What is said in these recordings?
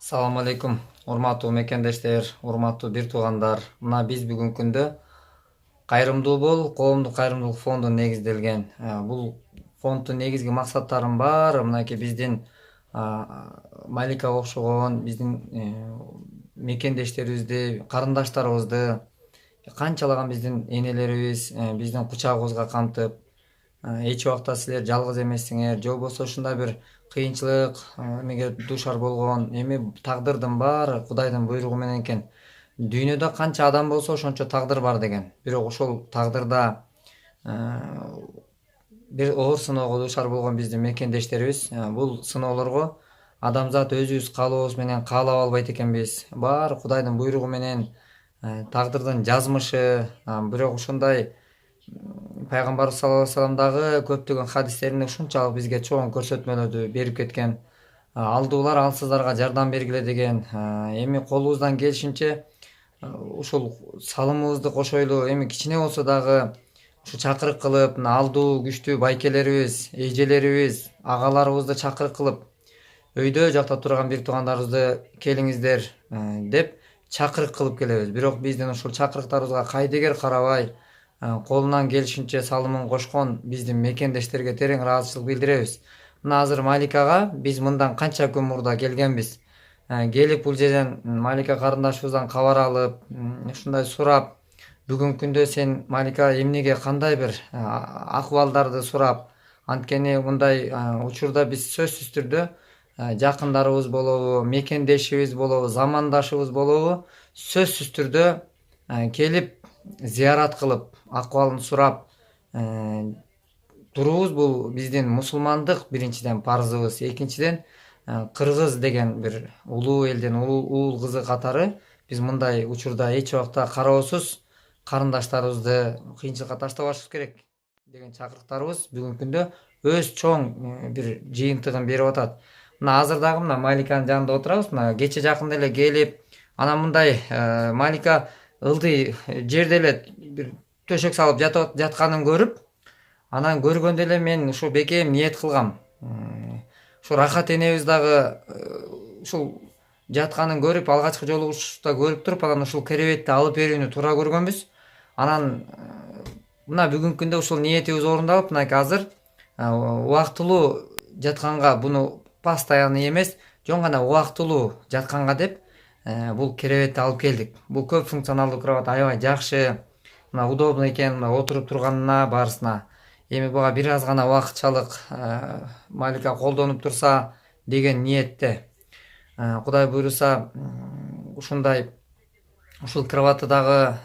Салам алейкум, урматтуу мекендештер, урматтуу бир туугандар. Мына биз бүгүнкү күндө Кайрымдуу бол коомдук кайрымдуулук фонду негизделген. Бул фонддун негизги максаттарынын баары мынакей биздин Маликага окшогон биздин мекендештерибизди, карындаштарыбызды канчалаган биздин энелерибиз биздин кучагыбызга камтып, эч убакта силер жалгыз эмессиңер же болбосо ушундай бир кыйынчылык эмеге дуушар болгон эми тагдырдын баары Кудайдын буйругу менен экен. Дүйнөдө канча адам болсо ошончо тагдыр бар деген. Бирок ошол тагдырда бир оор сыноого дуушар болгон биздин мекендештерибиз бул сыноолорго адамзат өзүбүз каалообуз менен каалап албайт экенбиз. Баары Кудайдын буйругу менен тагдырдын жазмышы. Бирок ушундай пайгамбарыбыз саллаллаху алейхи вассалам дагы көптөгөн хадистеринде ушунчалык бизге чоң көрсөтмөлөрдү берип кеткен. Алдуулар алсыздарга жардам бергиле деген. Эми колубуздан келишинче ушул салымыбызды кошойлу, эми кичине болсо дагы ушу чакырык кылып, мына алдуу күчтүү байкелерибиз, эжелерибиз, агаларыбызды чакырык кылып, өйдө жакта турган бир туугандарыбызды келиңиздер деп чакырык кылып келебиз. Бирок биздин ушул чакырыктарыбызга кайдыгер карабай, колунан келишинче салымын кошкон биздин мекендештерге терең ыраазычылык билдиребиз. Мына азыр Маликага биз мындан канча күн мурда келгенбиз. Келип бул жерден Малика карындашыбыздан кабар алып, ушундай сурап, бүгүнкү күндө сен Малика эмнеге кандай бир акыбалдарды сурап, анткени мындай учурда биз сөзсүз түрдө жакындарыбыз болобу, мекендешибиз болобу, замандашыбыз болобу, сөзсүз түрдө келип зыярат кылып, акыбалын сурап турубуз. Бул биздин мусулмандык биринчиден парзыбыз, экинчиден кыргыз деген бир улуу элдин уул кызы катары биз мындай учурда эч убакта кароосуз карындаштарыбызды кыйынчылыкка таштабашыбыз керек деген чакырыктарыбыз бүгүнкү күндө өз чоң бир жыйынтыгын берип атат. Мына азыр дагы мына Маликанын жанында отурабыз. Мына кече жакында эле келип, анан мындай Малика ылдый жерде эле бир төшөк салып жатканын көрүп, анан көргөндө эле мен ушу бекем ниет кылгам. Ушу Рахат энебиз дагы ушул жатканын көрүп, алгачкы жолугушууда көрүп туруп, анан ушул керебетти алып берүүнү туура көргөнбүз. Анан мына бүгүнкү күндө ушул ниетибиз орундалып, мынакей азыр убактылуу жатканга, буну постоянный эмес, жөн гана убактылуу жатканга деп бул керебетти алып келдик. Бул көп функционалдуу кровать аябай жакшы, мына удобно экен, мына отуруп турганына баарысына. Эми буга бир аз гана убакытчалык Малика колдонуп турса деген ниетте. Кудай буйруса ушундай ушул кроватты дагы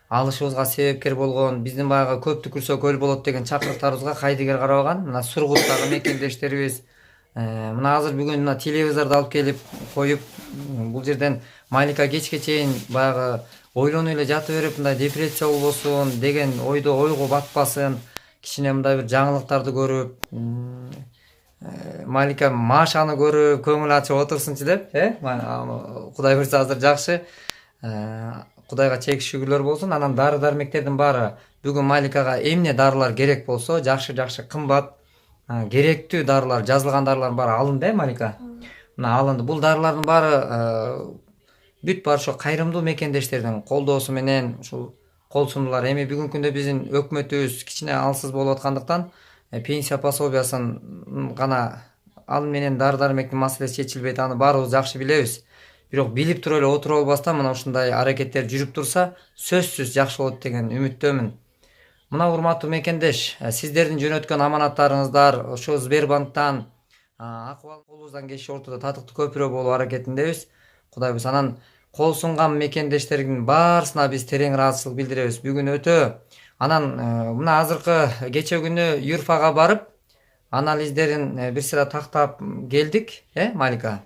алышыбызга себепкер болгон биздин баягы көп түкүрсө көл болот деген чакырыктарыбызга кайдыгер карабаган мына Сургуттагы мекендештерибиз мына азыр бүгүн мына телевизорду алып келип коюп, бул жерден Малика кечке чейин баягы ойлонуп эле жата берип, мындай депрессия болбосун деген ойго батпасын, кичине мындай бир жаңылыктарды көрүп, Малика Машаны көрүп көңүл ачып отурсунчу деп, Кудай буйруса азыр жакшы. Кудайга чек шүгүрлөр болсун. Анан дары дармектердин баары бүгүн Маликага эмне дарылар керек болсо, жакшы кымбат керектүү дарылар, жазылган дарылардын баары алынды, Малика. Мына алынды. Бул дарылардын баары бүт баары ошо кайрымдуу мекендештердин колдоосу менен ушул кол сунулар. Эми бүгүнкү күндө биздин өкмөтүбүз кичине алсыз болуп аткандыктан пенсия пособиясын гана ал менен дары дармектин маселеси чечилбейт. Аны баарыбыз жакшы билебиз. Бирок билип туруп эле отуруп албастан мына ушундай аракеттер жүрүп турса, сөзсүз жакшы болот деген үмүттөмүн. Мына урматтуу мекендеш, сиздердин жөнөткөн аманаттарыңыздар ошо Сбербанктан акыбал колубуздан келиши ортодо татыктуу көпүрө болуу аракетиндебиз. Кудай буйруса анан кол сунган мекендештердин баарысына биз терең ыраазычылык билдиребиз. Бүгүн өтө анан мына азыркы кече күнү Юрфага барып анализдерин бир сыйра тактап келдик, Малика.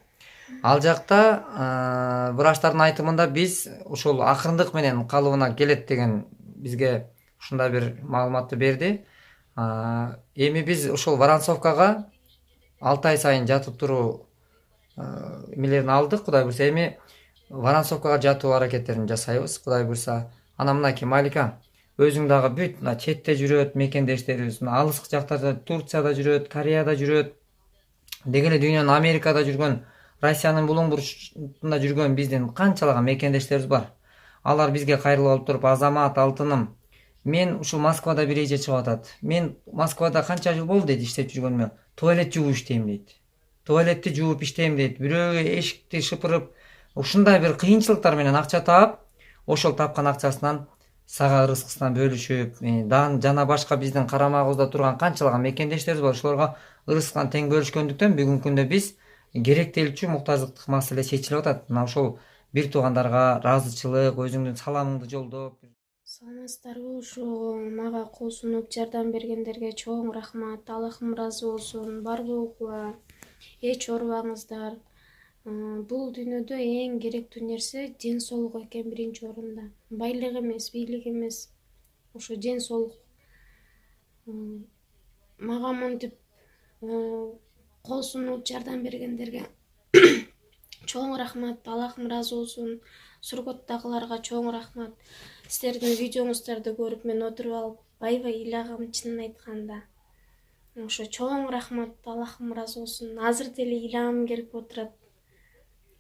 Ал жакта врачтардын айтымында биз ушул акырындык менен калыбына келет деген бизге ушундай бир маалыматты берди. Эми биз ушул Воронцовкага 6 ай сайын жатып туруу эмелерин алдык. Кудай буйруса эми Воронцовкага жатуу аракеттерин жасайбыз. Кудай буйруса анан мынакей Малика өзүң дагы бүт мына четте жүрөт мекендештерибиз, алыскы жактарда Турцияда жүрөт, Кореяда жүрөт, деги эле дүйнөнүн Америкада жүргөн Россиянын булуң бурчунда жүргөн биздин канчалаган мекендештерибиз бар. Алар бизге кайрылып алып туруп, Азамат, алтыным, мен ушул Москвада бир эже чыгып атат. Мен Москвада канча жыл болду дейт иштеп жүргөнүмө. Туалет жууп иштейм дейт. Туалетти жууп иштейм дейт. Бирөөгө эшикти шыпырып, ушундай бир кыйынчылыктар менен акча таап, ошол тапкан акчасынан сага ырыскысынан бөлүшүп, жана башка биздин карамагыбызда турган канчалаган мекендештерибиз бар. Ошолорго ырыскынан тең бөлүшкөндүктөн бүгүнкү күндө биз керектелчү муктаждык маселе чечилип атат. Мына ошол бир туугандарга ыраазычылык, өзүңдүн саламыңды жолдоп. Саламатсыздарбы? Ушул мага кол сунуп жардам бергендерге чоң рахмат. Аллахым ыраазы болсун. Бардыгыңарга эч оорубаңыздар. Бул дүйнөдө эң керектүү нерсе ден соолук экен биринчи орунда. Байлык эмес, бийлик эмес. Ошо ден соолук. Мага монтип кол сунуп жардам бергендерге чоң рахмат. Аллахым ыраазы болсун. Сурготтагыларга чоң рахмат. Силердин видеоңуздарды көрүп мен отуруп алып аябай ыйлагам, чынын айтканда. Ошо чоң рахмат. Аллахым ыраазы болсун. Азыр деле ыйлагым келип отурат.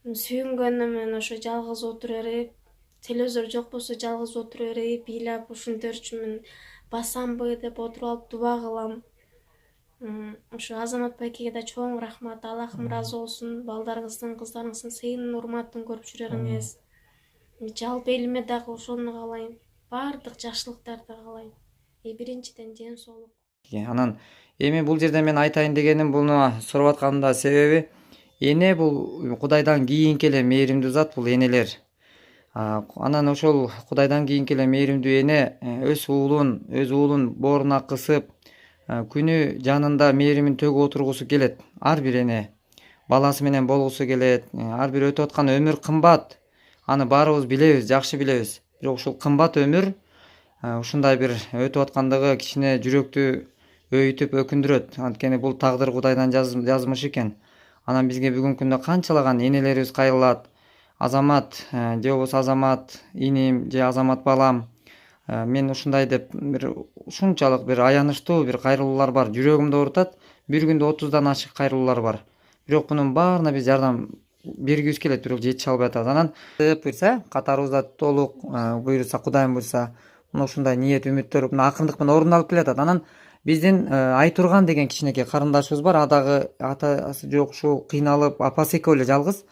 Сүйүнгөнүмөн ошо жалгыз отура берип, телевизор жок болсо жалгыз отура берип, ыйлап ушинтерчүмүн, басамбы деп отуруп алып дуба кылам. Ошо Азамат байкеге да чоң рахмат. Аллахым ыраазы болсун. Балдарыңыздын, кыздарыңыздын сыйын урматын көрүп жүрөрүңүз. Жалпы элиме дагы ошону каалайм. Баардык жакшылыктарды каалайм. Биринчиден ден соолук. Анан эми бул жерде мен айтайын дегеним, буну суроп атканымда себеби эне бул Кудайдан кийинки эле мээримдүү зат, бул энелер. Анан ошол Кудайдан кийинки эле мээримдүү эне өз уулун бооруна кысып, күнү жанында мээримин төгүп отургусу келет. Ар бир эне баласы менен болгусу келет. Ар бир өтүп аткан өмүр кымбат. Аны баарыбыз билебиз, жакшы билебиз. Бирок ушул кымбат өмүр ушундай бир өтүп аткандыгы кичине жүрөктү өйүтүп өкүндүрөт. Анткени бул тагдыр Кудайдан жазмыш экен. Анан бизге бүгүнкү күндө канчалаган энелерибиз кайрылат. Азамат же болбосо Азамат иним же Азамат балам. Мен ушундай деп бир ушунчалык бир аянычтуу бир кайрылуулар бар. Жүрөгүмдү оорутат. Бир күндө 30дан ашык кайрылуулар бар. Бирок мунун баарына биз жардам бергибиз келет, бирок жетише албай атабыз. Анан буйрса, катарыбызда толук буйруса, Кудайым буйруса, мына ушундай ниет, үмүттөр мына акырындык менен орундалып келатат. Анан биздин Айтурган деген кичинекей карындашыбыз бар. Адагы атасы жок, ушул кыйналып, апасы экөө эле жалгыз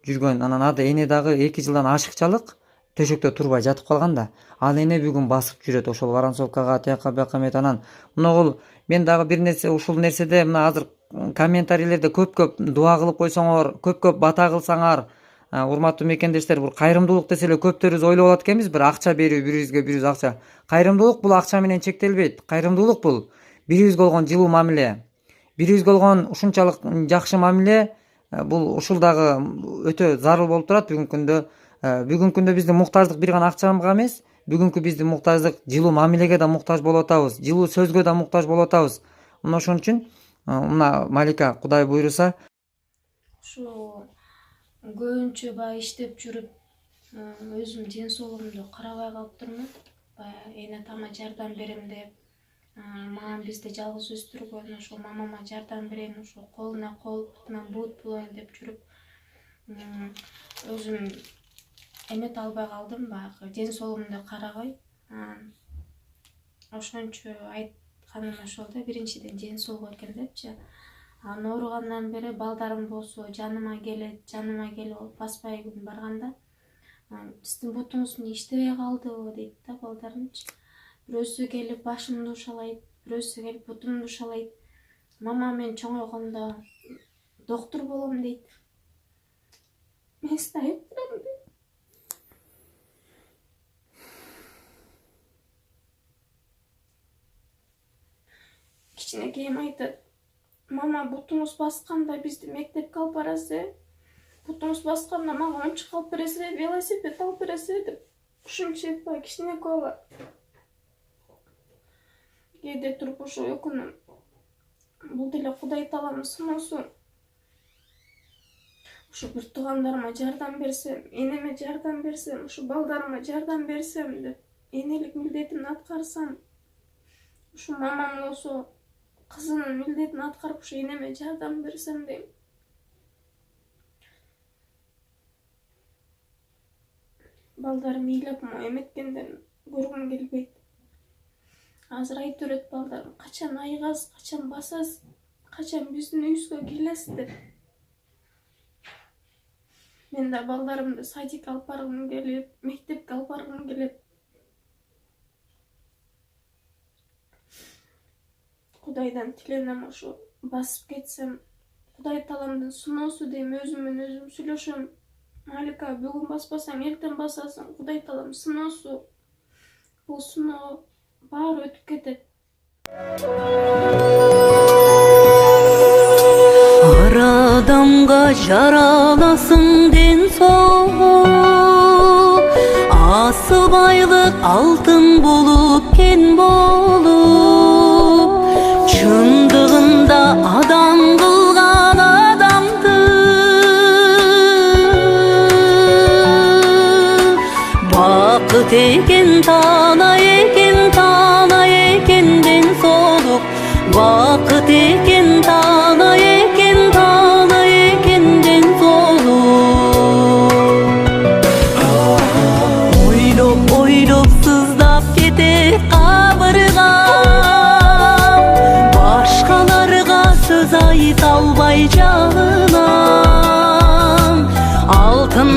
жүргөн. Анан ада эне дагы 2 жылдан ашыкчалык төшөктө турбай жатып калган да. Ал эне бүгүн басып жүрөт ошол Воронцовкага, тияка бияка эмет. Анан могул мен дагы бир нерсе, ушул нерседе мына азыр комментарийлерде көп дуа кылып койсоңор, көп бата кылсаңар, урматтуу мекендештер, бул кайрымдуулук десе эле көптөрүбүз ойлоп алат экенбиз, бир акча берүү, бирибизге бирибиз акча. Кайрымдуулук бул акча менен чектелбейт. Кайрымдуулук бул бирибизге болгон жылуу мамиле, бирибизге болгон ушунчалык жакшы мамиле. Бул ушул дагы өтө зарыл болуп турат бүгүнкү күндө биздин муктаждык бир гана акчага эмес, бүгүнкү биздин муктаждык жылуу мамилеге да муктаж болуп атабыз, жылуу сөзгө да муктаж болуп атабыз. Мына ошон үчүн мына Малика, Кудай буйруса, Ошо көбүнчө баягы иштеп жүрүп, өзүм ден соолугумду карабай калыптырмын. Баягы эне атама жардам берем деп, мамам бизди жалгыз өстүргөн, ошо мамама жардам берейин, ошо колуна кол, бутуна бут болоюн деп жүрүп, өзүм эмете албай калдым, баягы ден соолугумду карабай. Ошончо айтканым ошол да, биринчиден ден соолук экен депчи. Анан ооругандан бери балдарым болсо жаныма келип баспай күн барганда, сиздин бутуңуз эмне иштебей калдыбы дейт да балдарымчы. Бирөөсү келип башымды ушалайт, бирөөсү келип бутумду ушалайт. Мама мен чоңойгондо доктур болом дейт. Мен сизди айыптырам дейт. Кичинекейим айтат: мама, бутуңуз басканда бизди мектепке алып барасыз, бутуңуз басканда мага оюнчук алып бересиз, велосипед алып бересиз деп. Ушунчалык баягы кичинекей бала. Кээде туруп ошо өкүнөм. Бул деле Кудай Тааланын сыноосу. Ошо бир туугандарыма жардам берсем, энеме жардам берсем, ошо балдарыма жардам берсем деп, энелик милдетимди аткарсам, ошо мамам болсо кызынын милдетин аткарып ошо энеме жардам берсем дейм. балдарым ыйлап эметкенден көргүм келбейт. Азыр айтып берет балдарым, качан айгасыз, качан басасыз, качан биздин үйүбүзгө келесиз деп. Мен да балдарымды садикке алып баргым келип, мектепке алып баргым келет. Кудайдан тиленем ошо басып кетсем, Кудай таламдын сыноосу дейм, өзүм менен өзүм сүйлөшөм. Малика, бүгүн баспасаң, эртең басасың. Кудай таалам сыноосу. Бул сыноо баары өтүп кетет. Ар адамга жараласың ден соолук, асыбайлык алтын болуп кен болуп, чындыгында адам кылган адамды бакыт экен, таана экен ден соолук, бакыт экен, таана экен ден соолук. Ойлоп сыздап кетет кабыргам, башкаларга сөз айта албай жалынам. Алтын